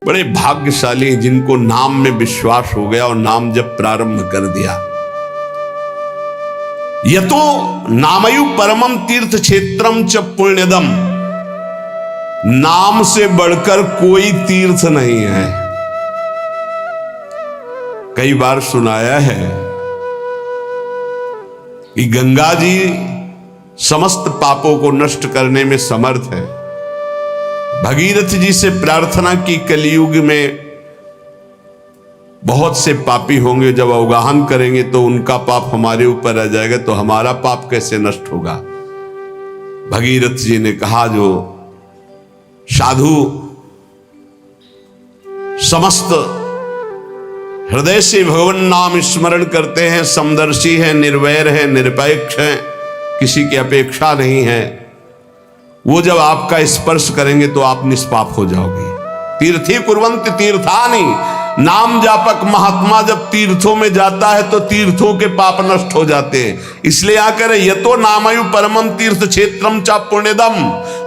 बड़े भाग्यशाली जिनको नाम में विश्वास हो गया और नाम जब प्रारंभ कर दिया। यतो नामयु परमम तीर्थ क्षेत्रम च पुण्यदम, नाम से बढ़कर कोई तीर्थ नहीं है। कई बार सुनाया है कि गंगा जी समस्त पापों को नष्ट करने में समर्थ है। भगीरथ जी से प्रार्थना की कलयुग में बहुत से पापी होंगे, जब अवगाहन करेंगे तो उनका पाप हमारे ऊपर आ जाएगा, तो हमारा पाप कैसे नष्ट होगा। भगीरथ जी ने कहा जो साधु समस्त हृदय से भगवान नाम स्मरण करते हैं, समदर्शी हैं, निर्वैर हैं, निरपेक्ष हैं, किसी की अपेक्षा नहीं है, वो जब आपका स्पर्श करेंगे तो आप निष्पाप हो जाओगे। तीर्थी कुर्वन्ति तीर्थानि, नाम जापक महात्मा जब तीर्थों में जाता है तो तीर्थों के पाप नष्ट हो जाते हैं। इसलिए आकर यतो नामयु परमम तीर्थ क्षेत्रम चा पुण्यदम,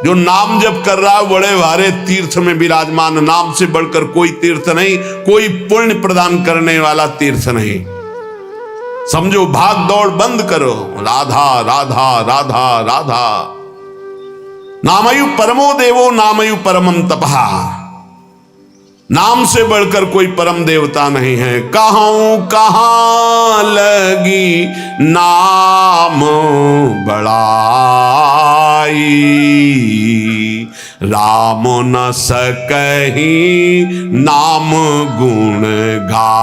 जो नाम जप कर रहा है बड़े भारे तीर्थ में विराजमान, नाम से बढ़कर कोई तीर्थ नहीं, कोई पुण्य प्रदान करने वाला तीर्थ नहीं। समझो, भाग दौड़ बंद करो, राधा राधा राधा राधा। नामयु परमो देवो नामयु परमम तपहा, नाम से बढ़कर कोई परम देवता नहीं है। कहूं कहां लगी नाम बड़ाई, राम न सकही नाम गुण गाई।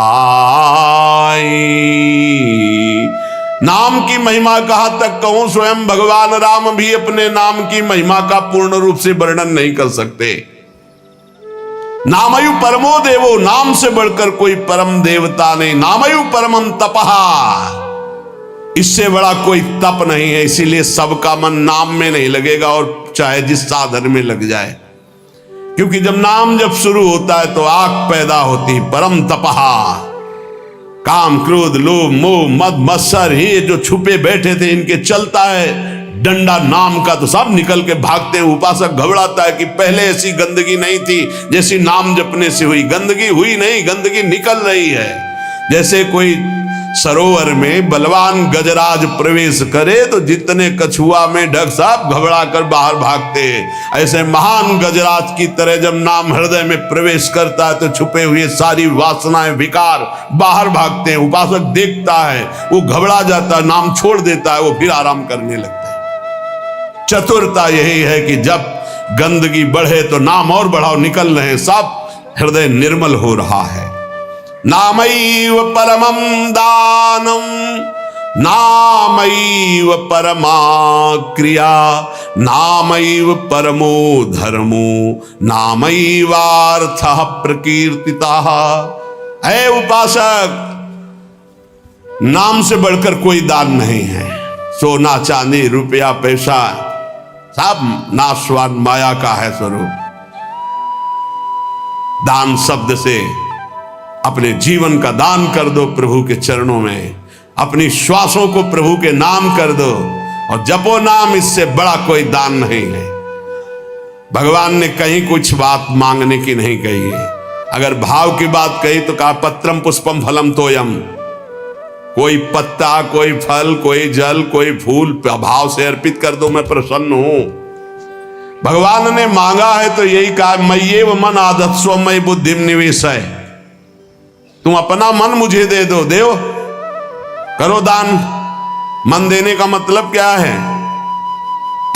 नाम की महिमा कहां तक कहूं, स्वयं भगवान राम भी अपने नाम की महिमा का पूर्ण रूप से वर्णन नहीं कर सकते। नामयु परमो देवो, नाम से बढ़कर कोई परम देवता नहीं। नामयु परमम तपहा, इससे बड़ा कोई तप नहीं है। इसीलिए सबका मन नाम में नहीं लगेगा, और चाहे जिस साधन में लग जाए, क्योंकि जब नाम जब शुरू होता है तो आग पैदा होती। परम तपहा, काम क्रोध लोभ मोह मद मत्सर, ये जो छुपे बैठे थे इनके चलता है डंडा नाम का, तो सब निकल के भागते हैं। उपासक घबराता है कि पहले ऐसी गंदगी नहीं थी जैसी नाम जपने से हुई। गंदगी हुई नहीं, गंदगी निकल रही है। जैसे कोई सरोवर में बलवान गजराज प्रवेश करे तो जितने कछुआ में ढक सब घबरा कर बाहर भागते हैं, ऐसे महान गजराज की तरह जब नाम हृदय में प्रवेश करता है तो छुपे हुए सारी वासनाएं विकार बाहर भागते हैं। उपासक देखता है, वो घबरा जाता है, नाम छोड़ देता है, वो फिर आराम करने लगता है। चतुरता यही है कि जब गंदगी बढ़े तो नाम और बढ़ाओ, निकल रहे हैं, सब हृदय निर्मल हो रहा है। नामैव परमं दानम, नामैव परमा क्रिया, नामैव परमो धर्मो, नामैवार्थः प्रकीर्तितः। ऐ उपासक, नाम से बढ़कर कोई दान नहीं है। सोना चांदी रुपया पैसा सब नाशवान माया का है स्वरूप। दान शब्द से अपने जीवन का दान कर दो प्रभु के चरणों में, अपनी श्वासों को प्रभु के नाम कर दो और जपो नाम, इससे बड़ा कोई दान नहीं है। भगवान ने कहीं कुछ बात मांगने की नहीं कही है। अगर भाव की बात कही तो कहा पत्रम पुष्पम फलम तोयम, कोई पत्ता कोई फल कोई जल कोई फूल भाव से अर्पित कर दो, मैं प्रसन्न हूं। भगवान ने मांगा है तो यही कहा, मय्येव मन आदत्स्व मयि बुद्धिम निवेशय, तुम अपना मन मुझे दे दो, देव करो दान। मन देने का मतलब क्या है?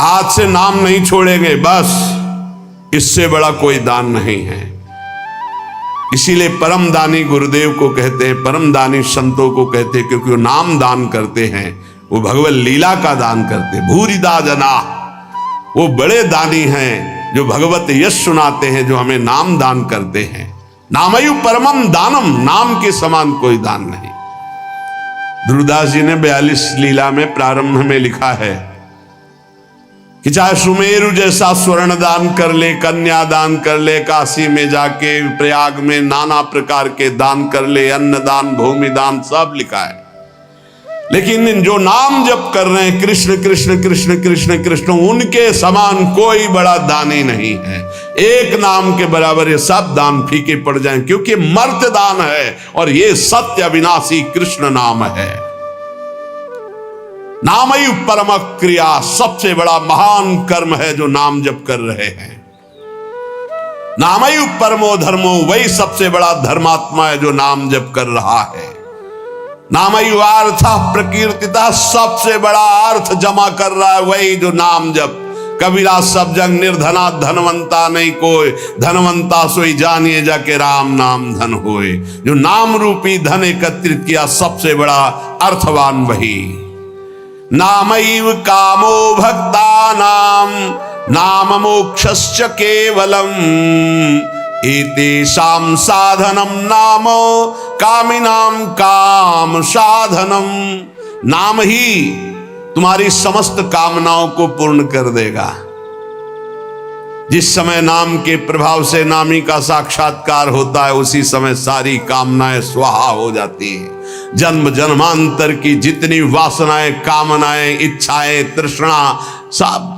आज से नाम नहीं छोड़ेंगे, बस, इससे बड़ा कोई दान नहीं है। इसीलिए परम दानी गुरुदेव को कहते हैं, परम दानी संतों को कहते हैं, क्योंकि वो नाम दान करते हैं, वो भगवत लीला का दान करते हैं। भूरिदा जना, वो बड़े दानी हैं जो भगवत यश सुनाते हैं, जो हमें नाम दान करते हैं। नामयु परमम दानम, नाम के समान कोई दान नहीं। ध्रुवदास जी ने 42 लीला में प्रारंभ में लिखा है कि चाहे सुमेरु जैसा स्वर्ण दान कर ले, कन्या दान कर ले, काशी में जाके प्रयाग में नाना प्रकार के दान कर ले, अन्न दान भूमि दान सब लिखा है। लेकिन जो नाम जप कर रहे हैं कृष्ण कृष्ण कृष्ण कृष्ण कृष्ण, उनके समान कोई बड़ा दानी नहीं है। एक नाम के बराबर ये सब दान फीके पड़ जाएं, क्योंकि मर्त्य दान है और ये सत्य अविनाशी कृष्ण नाम है। नामयु परम क्रिया, सबसे बड़ा महान कर्म है जो नाम जप कर रहे हैं। नामयु परमो धर्मो, वही सबसे बड़ा धर्मात्मा है जो नाम जप कर रहा है। नामयु अर्थ प्रकीर्तिता, सबसे बड़ा अर्थ जमा कर रहा है वही जो नाम जप। कबीरा सब जग निर्धना धनवंता नहीं कोई, धनवंता सोई जानिए जाके राम नाम धन होए। जो नाम रूपी धन एकत्रित किया सबसे बड़ा अर्थवान वही। नामैव कामो भक्तानां नाम मोक्षश्च केवलम, एतेषां साधनं नाम कामिनां काम साधनम। नाम ही तुम्हारी समस्त कामनाओं को पूर्ण कर देगा। जिस समय नाम के प्रभाव से नामी का साक्षात्कार होता है, उसी समय सारी कामनाएं स्वाहा हो जाती हैं। जन्म जन्मांतर की जितनी वासनाएं, कामनाएं, इच्छाएं, तृष्णा सब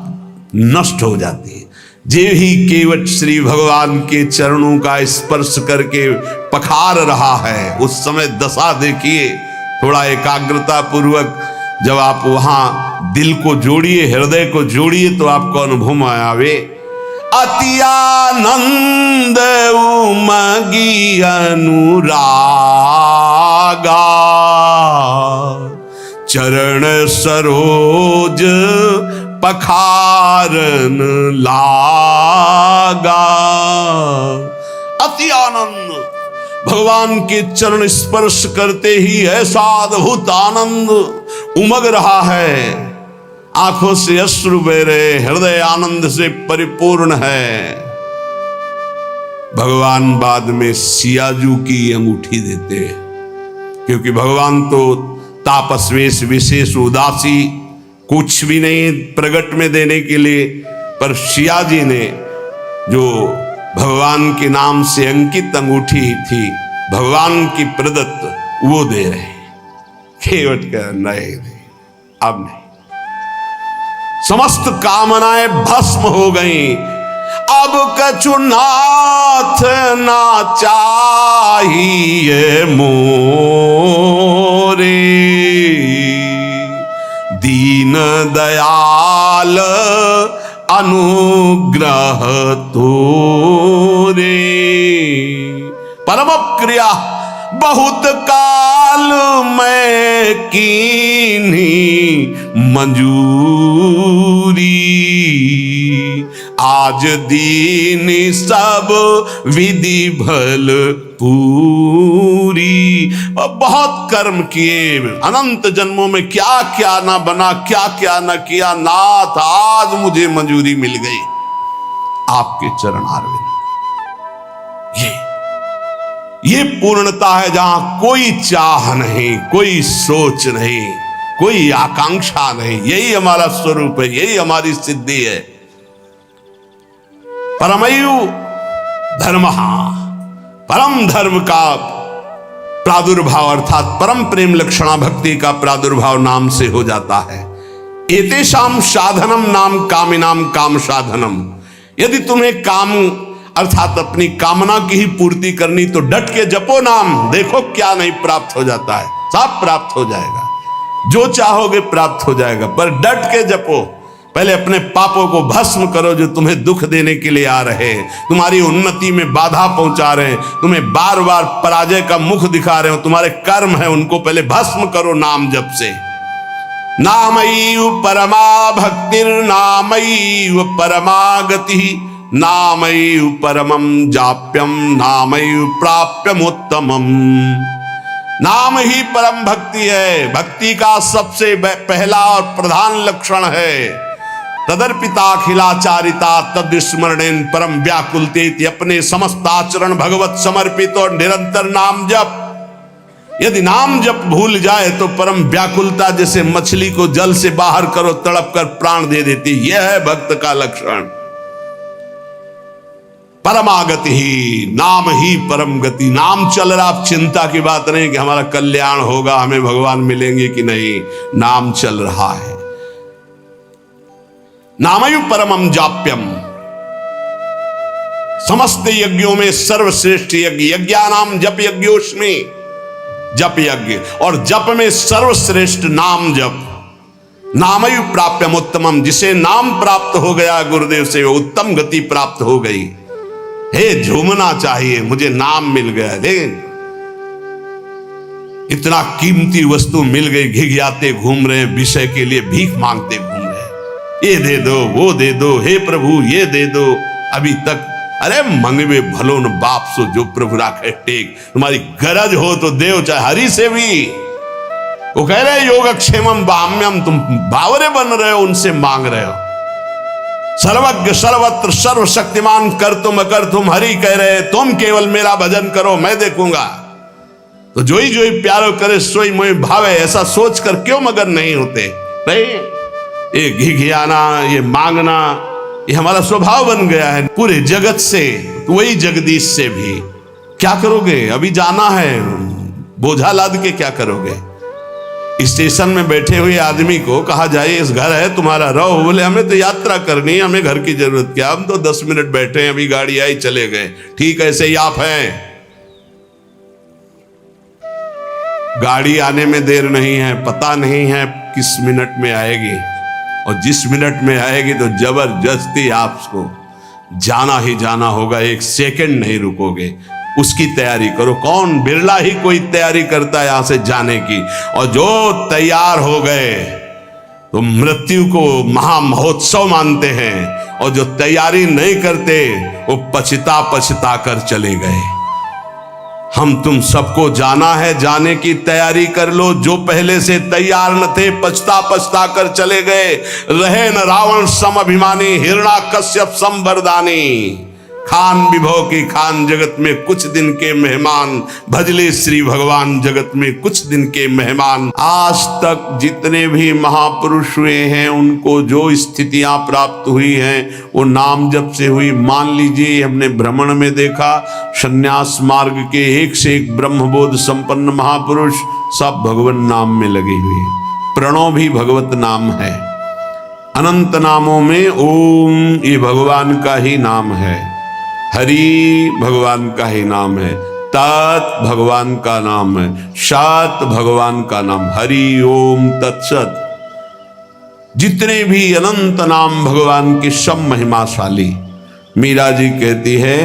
नष्ट हो जाती है। जे ही केवट श्री भगवान के चरणों का स्पर्श करके पखार रहा है, उस समय दशा देखिए। थोड़ा एकाग्रता पूर्वक जब आप वहां दिल को जोड़िए, हृदय को जोड़िए, तो आपको अनुभव में आवे। अति आनंद उमगी अनुरागा, चरण सरोज पखारन लागा। अति आनंद, भगवान के चरण स्पर्श करते ही ऐसा अद्भुत आनंद उमग रहा है। आंखों से अश्रु बह रहे, हृदय आनंद से परिपूर्ण है। भगवान बाद में सियाजू की अंगूठी देते हैं, क्योंकि भगवान तो तापस्वेश विशेष उदासी, कुछ भी नहीं प्रगट में देने के लिए, पर सिया जी ने जो भगवान के नाम से अंकित अंगूठी थी, भगवान की प्रदत्त, वो दे रहे। केवट का नहीं, अब नहीं। समस्त कामनाएं भस्म हो गईं। अब कछु नाथ ना चाहिए मोरे, दीन दयाल अनुग्रह तोरे। परम क्रिया बहुत काल में कीन्ही मंजूरी, आज दीन सब विधि भल पूरी। बहुत कर्म किए, अनंत जन्मों में क्या क्या ना बना, क्या क्या ना किया, नाथ आज मुझे मंजूरी मिल गई आपके चरण आरविंद। ये पूर्णता है जहां कोई चाह नहीं, कोई सोच नहीं, कोई आकांक्षा नहीं। यही हमारा स्वरूप है, यही हमारी सिद्धि है। परमयु धर्म, परम धर्म का प्रादुर्भाव अर्थात परम प्रेम लक्षणा भक्ति का प्रादुर्भाव नाम से हो जाता है। एतेषाम साधनम नाम कामिनाम काम साधनम। यदि तुम्हें काम अर्थात अपनी कामना की ही पूर्ति करनी, तो डट के जपो नाम, देखो क्या नहीं प्राप्त हो जाता है। सब प्राप्त हो जाएगा, जो चाहोगे प्राप्त हो जाएगा, पर डट के जपो। पहले अपने पापों को भस्म करो जो तुम्हें दुख देने के लिए आ रहे हैं, तुम्हारी उन्नति में बाधा पहुंचा रहे हैं, तुम्हें बार बार पराजय का मुख दिखा रहे हो, तुम्हारे कर्म है, उनको पहले भस्म करो नाम जप से। नामैव परमा भक्तिर् नामैव परमा गति, नामैव परमं जाप्यम नामैव प्राप्यम उत्तमम। नाम ही परम भक्ति है, भक्ति का सबसे पहला और प्रधान लक्षण है। तदर्पिताखिलाचारिता तद्स्मरणेन परम व्याकुलते, अपने समस्त आचरण भगवत समर्पित और निरंतर नाम जप। यदि नाम जप भूल जाए तो परम व्याकुलता, जैसे मछली को जल से बाहर करो तड़प कर प्राण दे देती, यह है भक्त का लक्षण। परमागति ही, नाम ही परम गति। नाम चल रहा, आप चिंता की बात नहीं कि हमारा कल्याण होगा, हमें भगवान मिलेंगे कि नहीं, नाम चल रहा है। नामयु परमम जाप्यम, समस्त यज्ञों में सर्वश्रेष्ठ यज्ञ, यज्ञानाम जप यज्ञोस्मि, जप यज्ञ, और जप में सर्वश्रेष्ठ नाम जप। नामयु प्राप्यम उत्तमम, जिसे नाम प्राप्त हो गया गुरुदेव से वो उत्तम गति प्राप्त हो गई। हे झूमना चाहिए, मुझे नाम मिल गया। देख इतना कीमती वस्तु मिल गई, घिघियाते घूम रहे हैं, विषय के लिए भीख मांगते घूम रहे हैं, ये दे दो वो दे दो, हे प्रभु ये दे दो। अभी तक अरे मंगवे भलो न बाप सो जो प्रभु राखे टेक, तुम्हारी गरज हो तो देव, चाहे हरि से भी। वो कह रहे योगक्षेमम बाम्यम, तुम बावरे बन रहे हो, उनसे मांग रहे हो। सर्वज्ञ सर्वत्र सर्वशक्तिमान कर तुम अकर तुम, हरि कह रहे तुम केवल मेरा भजन करो, मैं देखूंगा। तो जो ही प्यारो करे सोई मोहि भावे, ऐसा सोच कर क्यों मगन नहीं होते? नहीं, ये घिघियाना, ये मांगना, ये हमारा स्वभाव बन गया है पूरे जगत से, वही जगदीश से भी। क्या करोगे? अभी जाना है, बोझा लाद के क्या करोगे? स्टेशन में बैठे हुए आदमी को कहा जाए इस घर है तुम्हारा, रहो। बोले हमें तो यात्रा करनी है, हमें घर की जरूरत क्या, हम तो 10 मिनट बैठे हैं, अभी गाड़ी आई चले गए। ठीक ऐसे ही आप हैं, गाड़ी आने में देर नहीं है, पता नहीं है किस मिनट में आएगी, और जिस मिनट में आएगी तो जबरदस्ती आपको जाना ही जाना होगा, एक सेकंड नहीं रुकोगे, उसकी तैयारी करो। कौन, बिरला ही कोई तैयारी करता है यहां से जाने की, और जो तैयार हो गए तो मृत्यु को महा महोत्सव मानते हैं, और जो तैयारी नहीं करते वो पछता पछता कर चले गए। हम तुम सबको जाना है, जाने की तैयारी कर लो। जो पहले से तैयार न थे पछता पछता कर चले गए। रहे न रावण सम अभिमानी, हिरण्याकश्यप सम वरदानी। खान विभव की खान, जगत में कुछ दिन के मेहमान, भजले श्री भगवान जगत में कुछ दिन के मेहमान। आज तक जितने भी महापुरुष हुए हैं उनको जो स्थितियां प्राप्त हुई हैं वो नाम जप से हुई। मान लीजिए हमने भ्रमण में देखा, संन्यास मार्ग के एक से एक ब्रह्मबोध संपन्न महापुरुष सब भगवान नाम में लगे हुए। प्रणव भी भगवत नाम है। अनंत नामों में ओम ये भगवान का ही नाम है, हरि भगवान का ही नाम है, तत् भगवान का नाम है, सत भगवान का नाम, हरि ओम तत्सत। जितने भी अनंत नाम भगवान की सब महिमाशाली। मीरा जी कहती है,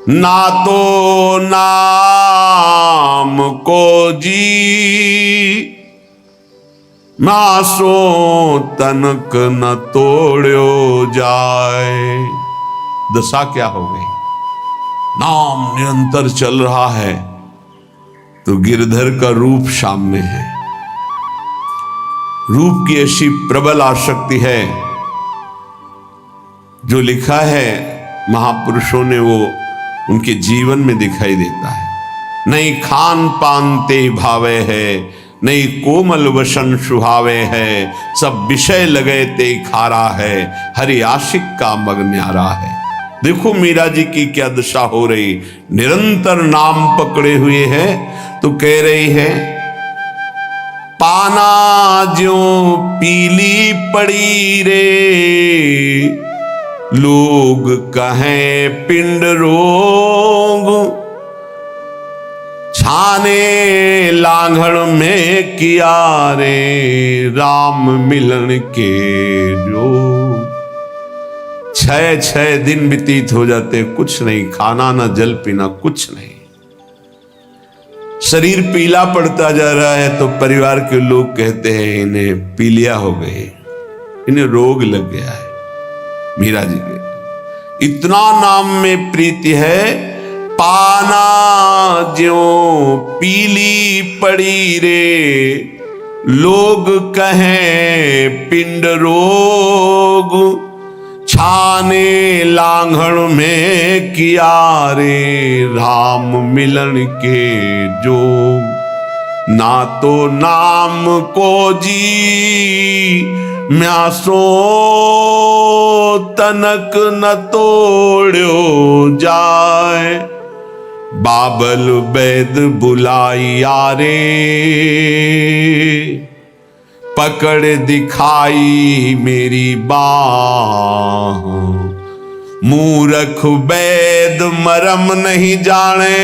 ना तो नाम को जी मासो तनक न तोड़ो जाए। दशा क्या हो गई? नाम निरंतर चल रहा है तो गिरधर का रूप सामने है। रूप की ऐसी प्रबल आसक्ति है, जो लिखा है महापुरुषों ने वो उनके जीवन में दिखाई देता है। नहीं खान पान ते भावे है, नहीं कोमल वसन सुहावे है, सब विषय लगे ते खारा है, हरि आशिक का मग न्यारा है। देखो मीरा जी की क्या दशा हो रही, निरंतर नाम पकड़े हुए है। तो कह रही है, पाना ज्यों पीली पड़ी रे, लोग कहें पिंड रोग, छाने लांघड़ में किया रे, राम मिलन के जो। 6 दिन व्यतीत हो जाते, कुछ नहीं, खाना ना जल पीना, कुछ नहीं। शरीर पीला पड़ता जा रहा है तो परिवार के लोग कहते हैं इन्हें पीलिया हो गई, इन्हें रोग लग गया है। मीरा जी के इतना नाम में प्रीति है। पाना ज्यों पीली पड़ी रे, लोग कहें पिंड रोग, छाने लांघड़ में किया रे, राम मिलन के जोग। ना तो नाम को जी म्यासो तनक न तोड़ो जाए, बाबल वैद बुलाइया रे, पकड़ दिखाई मेरी बाह, मूर्ख वैद मरम नहीं जाने।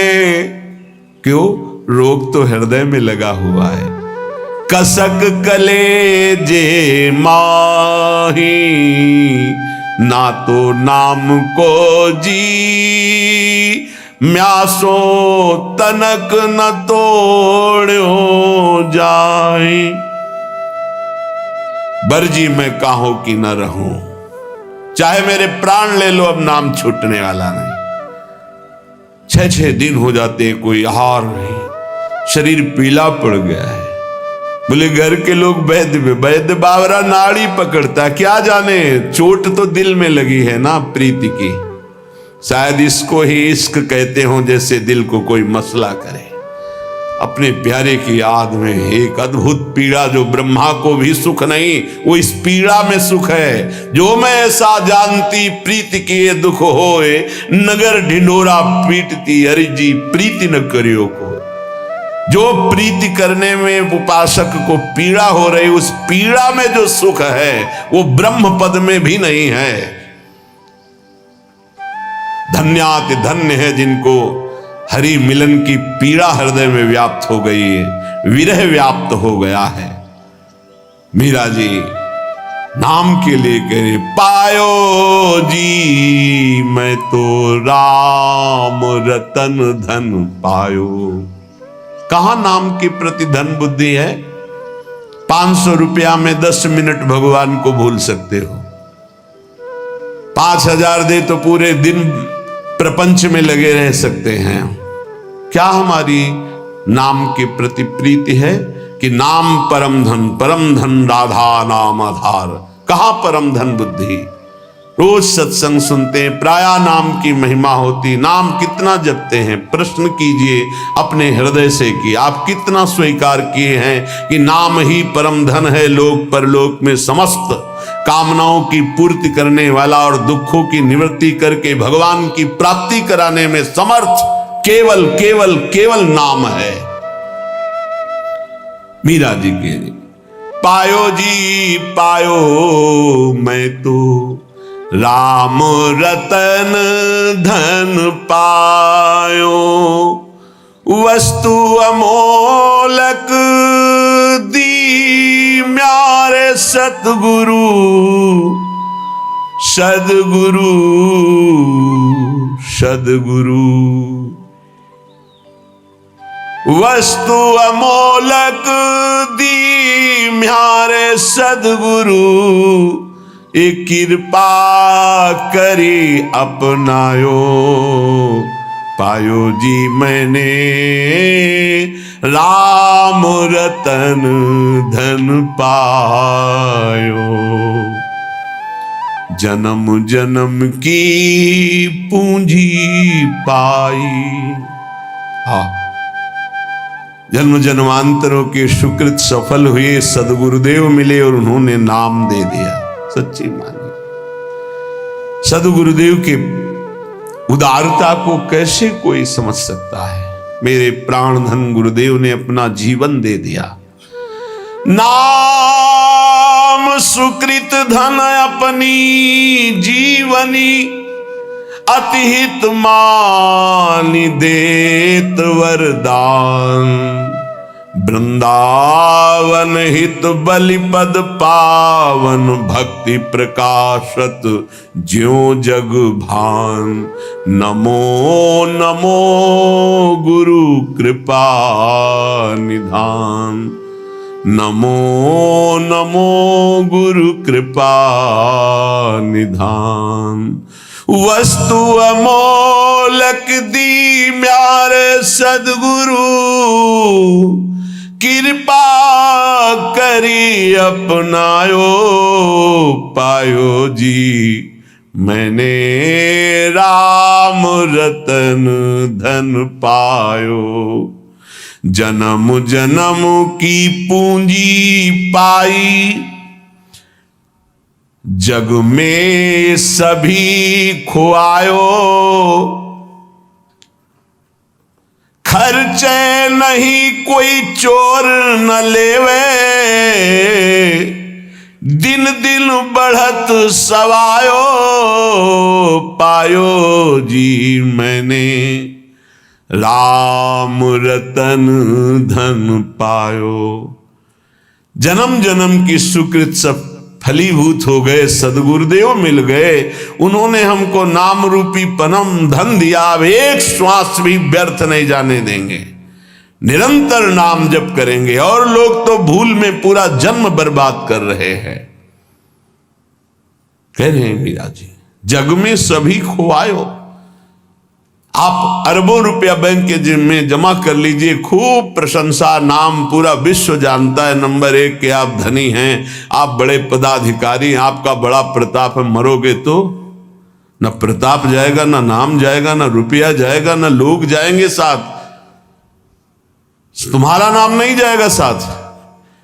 क्यों? रोग तो हृदय में लगा हुआ है। कसक कलेजे माही, ना तो नाम को जी, म्यासो तनक न तोड़ो जाए। बरजी मैं काहू की न रहूं, चाहे मेरे प्राण ले लो, अब नाम छूटने वाला नहीं। 6-6 दिन हो जाते, कोई आहार नहीं, शरीर पीला पड़ गया है। बोले घर के लोग वैद्य बावरा नाड़ी पकड़ता, क्या जाने चोट तो दिल में लगी है ना प्रीति की। शायद इसको ही इश्क कहते हो, जैसे दिल को कोई मसला करे। अपने प्यारे की याद में एक अद्भुत पीड़ा, जो ब्रह्मा को भी सुख नहीं, वो इस पीड़ा में सुख है। जो मैं ऐसा जानती प्रीति किए दुख होए, नगर ढिंडोरा पीटती अरिजी प्रीति न करियो को। जो प्रीति करने में उपासक को पीड़ा हो रही, उस पीड़ा में जो सुख है वो ब्रह्म पद में भी नहीं है। धन्याति धन्य है जिनको हरि मिलन की पीड़ा हृदय में व्याप्त हो गई है, विरह व्याप्त हो गया है। मीरा जी नाम के लिए कह रहे, पायो जी मैं तो राम रतन धन पायो। कहां नाम के प्रति धन बुद्धि है? 500 रुपया में 10 मिनट भगवान को भूल सकते हो। 5000 दे तो पूरे दिन प्रपंच में लगे रह सकते हैं। क्या हमारी नाम के प्रति प्रीति है कि नाम परम धन राधा नाम आधार। कहां परम धन बुद्धि? रोज सत्संग सुनते हैं, प्राया नाम की महिमा होती, नाम कितना जपते हैं? प्रश्न कीजिए अपने हृदय से कि आप कितना स्वीकार किए हैं कि नाम ही परम धन है, लोक परलोक में समस्त कामनाओं की पूर्ति करने वाला और दुखों की निवृत्ति करके भगवान की प्राप्ति कराने में समर्थ केवल केवल केवल नाम है। मीरा जी के पायो जी पायो मैं तो राम रतन धन पायो, वस्तु अमोलक दी म्यारे सतगुरु सदगुरु सदगुरु। वस्तु अमोलक दी म्यारे सदगुरु, एक कृपा करी अपनायो। पायो जी मैंने राम रतन धन पायो, जन्म जन्म की पूंजी पाई। हाँ, जन्म जन्मांतरों के सुकृत सफल हुए, सदगुरुदेव मिले और उन्होंने नाम दे दिया। सच्ची मानी सदगुरुदेव के उदारता को कैसे कोई समझ सकता है? मेरे प्राण धन गुरुदेव ने अपना जीवन दे दिया। नाम सुकृत धन अपनी जीवनी, अतिहित मानि देत वरदान। वृंदावन हित बलिपद पावन, भक्ति प्रकाशत ज्यों जग भान। नमो नमो गुरु कृपा निधान, नमो नमो गुरु कृपा निधान। वस्तु अमोलक दी म्यारे सदगुरु, कृपा करी अपनायो। पायो जी मैंने राम रतन धन पायो, जन्म जन्म की पूंजी पाई। जग में सभी खुआयो, खर्चे नहीं कोई चोर न लेवे। दिन दिन बढ़त सवायो, पायो जी मैंने राम रतन धन पायो। जन्म जन्म की सुकृत सब फलीभूत हो गए, सदगुरुदेव मिल गए, उन्होंने हमको नाम रूपी परम धन दिया। अब एक श्वास भी व्यर्थ नहीं जाने देंगे, निरंतर नाम जप करेंगे। और लोग तो भूल में पूरा जन्म बर्बाद कर रहे हैं। कह रहे हैं मीरा जी, जग में सभी खोआयो। आप अरबों रुपया बैंक के में जमा कर लीजिए, खूब प्रशंसा, नाम पूरा विश्व जानता है नंबर 1 के आप धनी हैं, आप बड़े पदाधिकारी, आपका बड़ा प्रताप है। मरोगे तो न प्रताप जाएगा, न नाम जाएगा, न रुपया जाएगा, न लोग जाएंगे साथ, तुम्हारा नाम नहीं जाएगा साथ।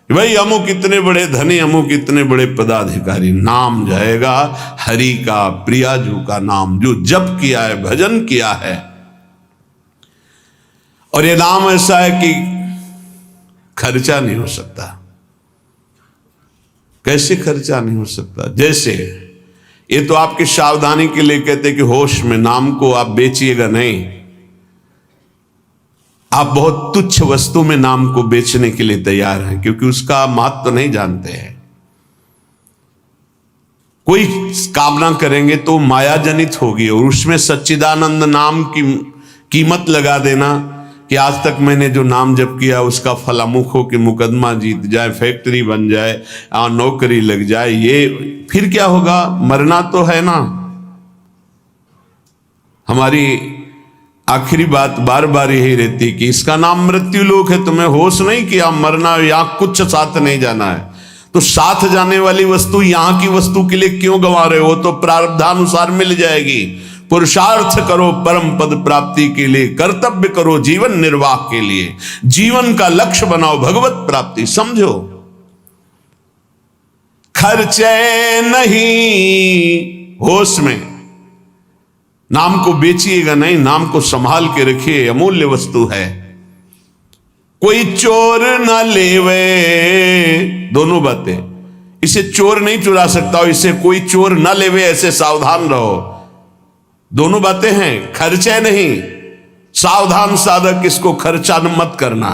भाई अमुक इतने बड़े धनी, अमुक इतने बड़े पदाधिकारी, नाम जाएगा हरि का, प्रियाजू का नाम, जो जप किया है, भजन किया है। और ये नाम ऐसा है कि खर्चा नहीं हो सकता। कैसे खर्चा नहीं हो सकता? जैसे ये तो आपकी सावधानी के लिए कहते कि होश में नाम को आप बेचिएगा नहीं। आप बहुत तुच्छ वस्तु में नाम को बेचने के लिए तैयार हैं, क्योंकि उसका महत्व नहीं जानते हैं। कोई कामना करेंगे तो माया जनित होगी, और उसमें सच्चिदानंद नाम की कीमत लगा देना कि आज तक मैंने जो नाम जप किया उसका फल अमुक हो कि मुकदमा जीत जाए, फैक्ट्री बन जाए, नौकरी लग जाए, ये फिर क्या होगा? मरना तो है ना। हमारी आखिरी बात बार बार यही रहती कि इसका नाम मृत्यु लोक है, तुम्हें होश नहीं कि आप मरना, यहां कुछ साथ नहीं जाना है। तो साथ जाने वाली वस्तु यहां की वस्तु के लिए क्यों गंवा रहे हो? तो प्रारब्धानुसार मिल जाएगी। पुरुषार्थ करो परम पद प्राप्ति के लिए, कर्तव्य करो जीवन निर्वाह के लिए, जीवन का लक्ष्य बनाओ भगवत प्राप्ति। समझो, खर्चे नहीं होश में। नाम को बेचिएगा नहीं, नाम को संभाल के रखिए, अमूल्य वस्तु है। कोई चोर न लेवे, दोनों बातें। इसे चोर नहीं चुरा सकता, और इसे कोई चोर न लेवे, ऐसे सावधान रहो। दोनों बातें हैं, खर्चे नहीं। सावधान साधक, इसको खर्चा मत करना,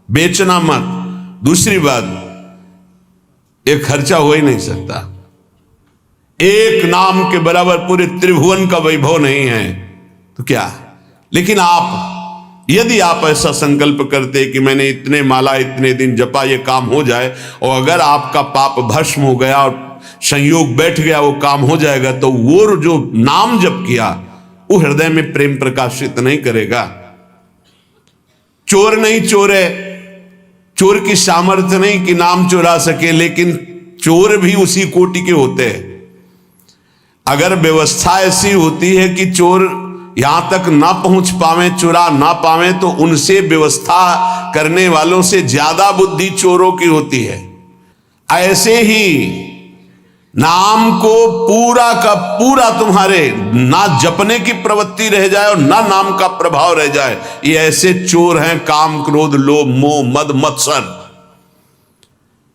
बेचना मत। दूसरी बात, ये खर्चा हो ही नहीं सकता। एक नाम के बराबर पूरे त्रिभुवन का वैभव नहीं है तो क्या। लेकिन आप, यदि आप ऐसा संकल्प करते कि मैंने इतने माला, इतने दिन जपा, ये काम हो जाए, और अगर आपका पाप भस्म हो गया और संयोग बैठ गया, वो काम हो जाएगा, तो वो जो नाम जप किया वो हृदय में प्रेम प्रकाशित नहीं करेगा। चोर नहीं चोरे, चोर की सामर्थ्य नहीं कि नाम चुरा सके, लेकिन चोर भी उसी कोटि के होते हैं। अगर व्यवस्था ऐसी होती है कि चोर यहां तक ना पहुंच पावे, चुरा ना पावे, तो उनसे व्यवस्था करने वालों से ज्यादा बुद्धि चोरों की होती है। ऐसे ही नाम को पूरा का पूरा तुम्हारे ना जपने की प्रवृत्ति रह जाए और ना नाम का प्रभाव रह जाए, ये ऐसे चोर हैं काम, क्रोध, लोभ, मोह, मद, मत्सर।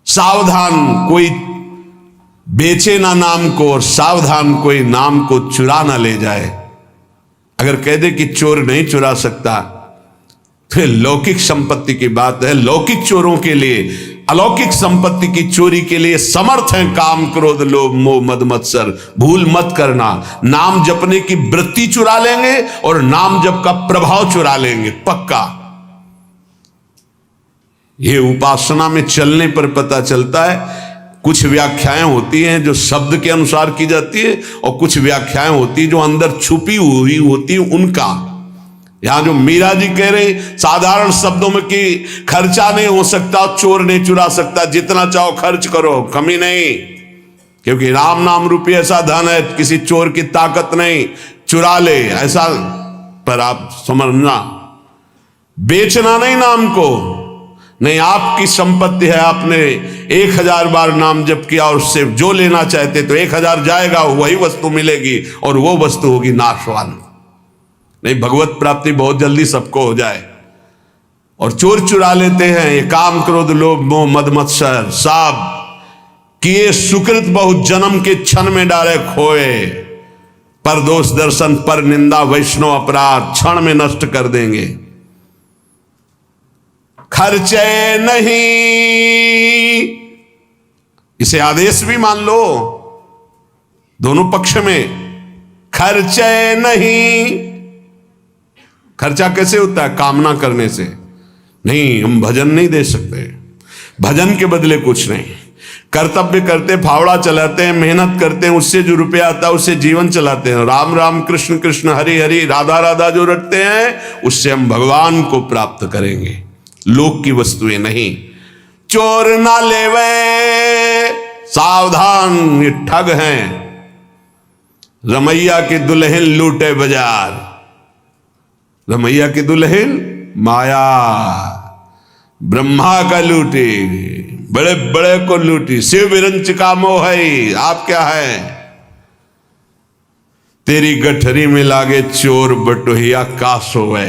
सावधान कोई बेचे ना नाम को, और सावधान कोई नाम को चुरा ना ले जाए। अगर कह दे कि चोर नहीं चुरा सकता, तो लौकिक संपत्ति की बात है। लौकिक चोरों के लिए, अलौकिक संपत्ति की चोरी के लिए समर्थ है काम, क्रोध, लोभ, मोह, मद, मत्सर। भूल मत करना, नाम जपने की वृत्ति चुरा लेंगे और नाम जप का प्रभाव चुरा लेंगे, पक्का। ये उपासना में चलने पर पता चलता है। कुछ व्याख्याएं होती हैं जो शब्द के अनुसार की जाती है, और कुछ व्याख्याएं होती है जो अंदर छुपी हुई होती है उनका। यहां जो मीरा जी कह रहे साधारण शब्दों में कि खर्चा नहीं हो सकता, चोर नहीं चुरा सकता, जितना चाहो खर्च करो, कमी नहीं, क्योंकि राम नाम रूपी ऐसा धन है, किसी चोर की ताकत नहीं, चुरा ले ऐसा। पर आप समझना, बेचना नहीं नाम को, नहीं, आपकी संपत्ति है, आपने 1000 बार नाम जप किया और उससे जो लेना चाहते तो 1000 जाएगा, वही वस्तु मिलेगी, और वो वस्तु होगी नाशवान। नहीं, भगवत प्राप्ति बहुत जल्दी सबको हो जाए। और चोर चुरा लेते हैं, ये काम, क्रोध, लोभ, मोह, मद, मत्सर, सब कि ये सुकृत बहुत जन्म के क्षण में डाले खोए, पर दोष दर्शन पर निंदा वैष्णव अपराध क्षण में नष्ट कर देंगे। खर्चे नहीं, इसे आदेश भी मान लो दोनों पक्ष में। खर्चे नहीं, खर्चा कैसे होता है? कामना करने से नहीं। हम भजन नहीं दे सकते, भजन के बदले कुछ नहीं। कर्तव्य करते, फावड़ा चलाते हैं, मेहनत करते हैं, उससे जो रुपया आता है उससे जीवन चलाते हैं। राम राम कृष्ण कृष्ण हरि हरि राधा राधा जो रटते हैं उससे हम भगवान को प्राप्त करेंगे, लोक की वस्तुएं नहीं। चोर ना लेवे, सावधान ये ठग हैं। रमैया की दुल्हन लूटे बाजार, रमैया की दुल्हन माया, ब्रह्मा का लूटी, बड़े बड़े को लूटी। शिव विरंच का मोह है, आप क्या है? तेरी गठरी में लागे चोर बटोहिया का सोवे।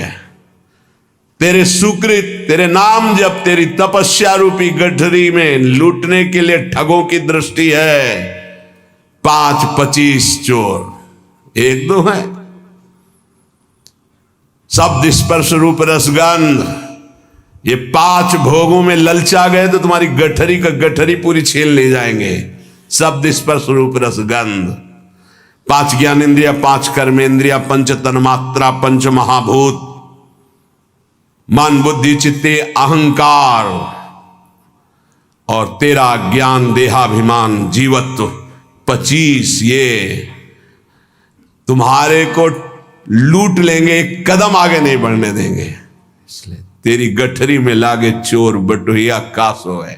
तेरे सुकृत, तेरे नाम जब तेरी तपस्या रूपी गठरी में लूटने के लिए ठगों की दृष्टि है। 5-25 चोर, एक दो है। शब्द स्पर्श रूप रसगंध, ये 5 भोगों में ललचा गए तो तुम्हारी गठरी का गठरी पूरी छीन ले जाएंगे। शब्द स्पर्श रूप रसगंध, 5 ज्ञानेन्द्रिया, 5 कर्मेंद्रिया, 5 तन्मात्रा, 5 महाभूत, मन बुद्धि चित्ते अहंकार, और तेरा ज्ञान देहाभिमान जीवत्व 25, ये तुम्हारे को लूट लेंगे, एक कदम आगे नहीं बढ़ने देंगे। इसलिए तेरी गठरी में लागे चोर बटोहिया का सोए।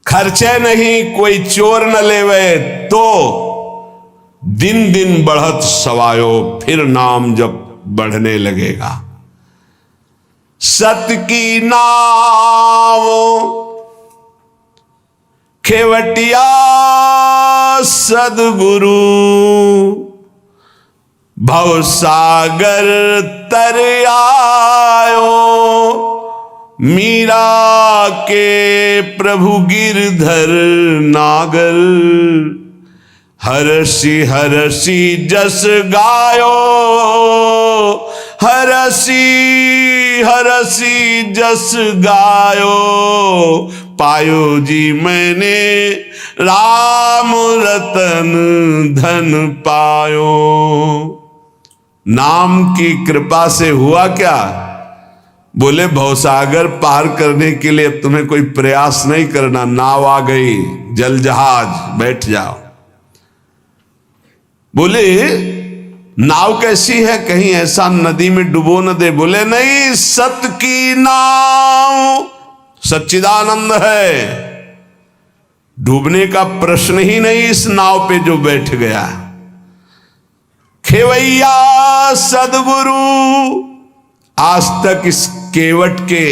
खर्चे नहीं कोई चोर न लेवे, तो दिन दिन बढ़त सवायो, फिर नाम जब बढ़ने लगेगा। सत की नाव खेवटिया सदगुरु, भव सागर तर आयो। मीरा के प्रभु गिरधर नागर, हरसी हरसी जस गायो। हरसी हरसी जस गायो, पायो जी मैंने राम रतन धन पायो। नाम की कृपा से हुआ क्या? बोले भवसागर पार करने के लिए अब तुम्हें कोई प्रयास नहीं करना, नाव आ गई, जल जहाज, बैठ जाओ। बोले नाव कैसी है, कहीं ऐसा नदी में डुबो न दे। बोले नहीं, सत की नाव सच्चिदानंद है, डूबने का प्रश्न ही नहीं इस नाव पे जो बैठ गया। खेवैया सदगुरु, आज तक इस केवट के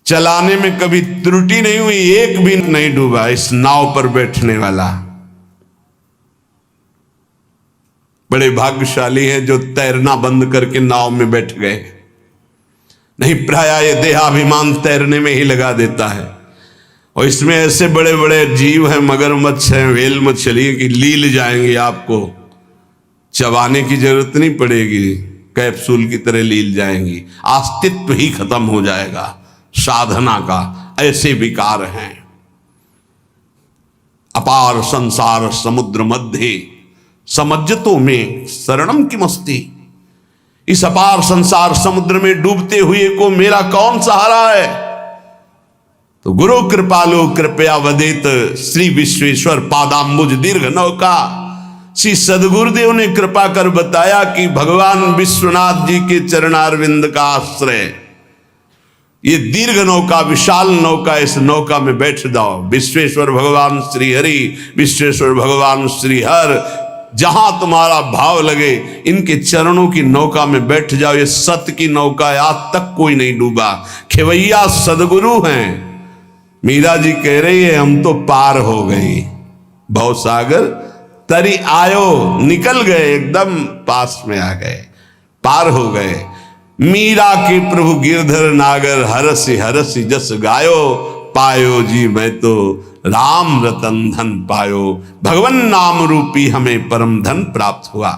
चलाने में कभी त्रुटि नहीं हुई, एक भी नहीं डूबा इस नाव पर बैठने वाला। बड़े भाग्यशाली हैं जो तैरना बंद करके नाव में बैठ गए। नहीं, प्रायः ये देहाभिमान तैरने में ही लगा देता है। और इसमें ऐसे बड़े बड़े जीव हैं, मगरमच्छ हैं, व्हेल मछली की लील जाएंगे, आपको चबाने की जरूरत नहीं पड़ेगी, कैप्सूल की तरह लील जाएंगी, अस्तित्व ही खत्म हो जाएगा साधना का। ऐसे विकार हैं। अपार संसार समुद्र मध्य, समझतो में शरणम की मस्ती। इस अपार संसार समुद्र में डूबते हुए को मेरा कौन सहारा है? तो गुरु कृपालु कृपया वदित श्री विश्वेश्वर पादाम्बुज दीर्घ नौका। श्री सदगुरुदेव ने कृपा कर बताया कि भगवान विश्वनाथ जी के चरणारविंद का आश्रय ये दीर्घ नौका, विशाल नौका, इस नौका में बैठ जाओ। विश्वेश्वर भगवान श्री हरि, विश्वेश्वर भगवान श्री हर, जहां तुम्हारा भाव लगे इनके चरणों की नौका में बैठ जाओ। ये सत्य की नौका है, आज तक कोई नहीं डूबा। खेवैया सदगुरु हैं। मीरा जी कह रही है हम तो पार हो गई, भवसागर तरी आयो, निकल गए, एकदम पास में आ गए, पार हो गए। मीरा के प्रभु गिरधर नागर, हरसी हरसी जस गायो, पायो जी मैं तो राम रतन धन पायो, भगवन नाम रूपी हमें परम धन प्राप्त हुआ।